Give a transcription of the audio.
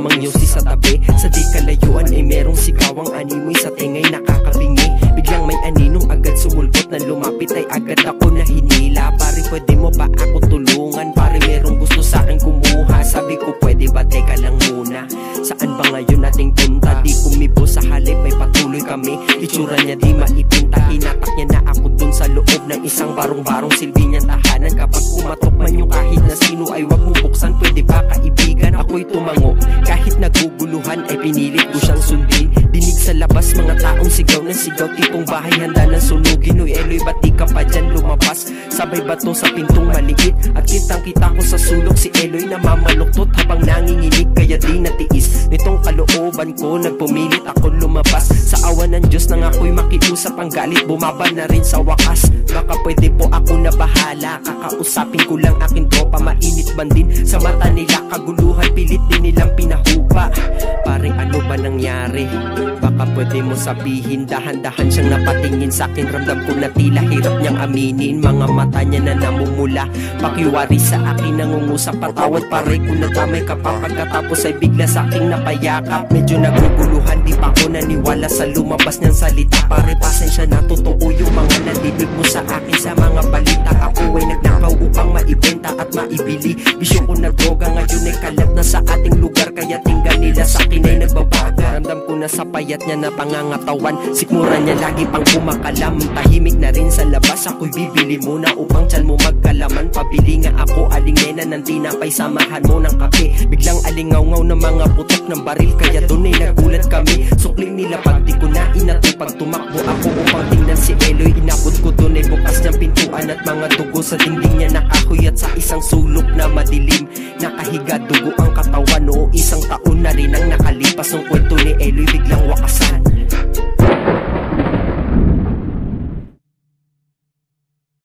lamang yosi sa tabi. Sa di kalayuan ay merong sigawang animoy sa tingay nakakabingi. Biglang may aninong agad sumulpot na lumapit ay agad ako na hinila. Pare pwede mo ba ako tulungan? Pare merong gusto sa akin kumuha. Sabi ko pwede ba teka lang muna. Saan ba ngayon nating punta? Di kumibo sa halip ay patuloy kami. Itsura niya di maipinta. Hinatak niya na ako dun sa loob ng isang barong-barong silbi niyang tahanan. Kapag umatok man yung kahit na sino ay wag mo buksan. Pwede ba kaibigan? Ako'y tumango. Kahit naguguluhan ay pinilit ko siyang sundin. Dinig sa labas mga taong sigaw na sigaw. Tipong bahay handa ng sunugin. Uy Eloy ba't di ka pa dyan lumabas? Sabay bato sa pintong maliit. At kitang kita ko sa sulok si Eloy na mamaluktot habang nanginginig. Kaya di natiis nitong kalooban ko. Nagpumilit ako lumabas. Sa awa ng Diyos nang ako'y makiusap ang galit. Bumaba na rin sa wakas. Baka pwede po ako na bahala. Kakausapin ko lang aking tropa. Mainit man din sa mata nila. Kaguluhan pilit din nilang pinahupa. Pare ano ba nangyari? Baka pwede mo sabihin. Dahan-dahan siyang napatingin sa akin. Ramdam ko na tila hirap niyang aminin. Mga mata niya na namumula. Pakiwari sa akin nangungusap. Patawad pare kung natamay ka pa. Pagkatapos ay bigla sa aking napayakap. Medyo naguguluhan di pa ako naniwala sa lumabas niyang salita. Pare pasensya na totoo yung mga nadidig mo sa akin sa mga balita. Ako ay nagnakaw upang maibenta at maibili. Bisyo ko na droga ngayon ay kalat na sa ating lugar. Kaya tinggal nila sa akin ay nagbabaga. Ramdam ko na sa payat niya na pangangatawan. Sikmura niya lagi pang kumakalam. Tahimik na rin sa labas. Ako'y bibili muna upang tiyan mo magkalaman. Pabili nga ako aling nena ng tinapay. Samahan mo ng kape. Biglang alingaw-ngaw ng mga putok ng baril. Kaya doon ay nagulat kami. Sukling nila pag di ko na inatupag. Tumakbo ako upang tingnan si Eloy. Inabot ko doon ay bukas niyang pintuan. At mga dugo sa dingding niya nakahoy. At sa isang sulok na madilim nakahiga dugo ang katawan. Oo isang taon na rin ang nakalipas. Ang kwento ni Eloy biglang wakas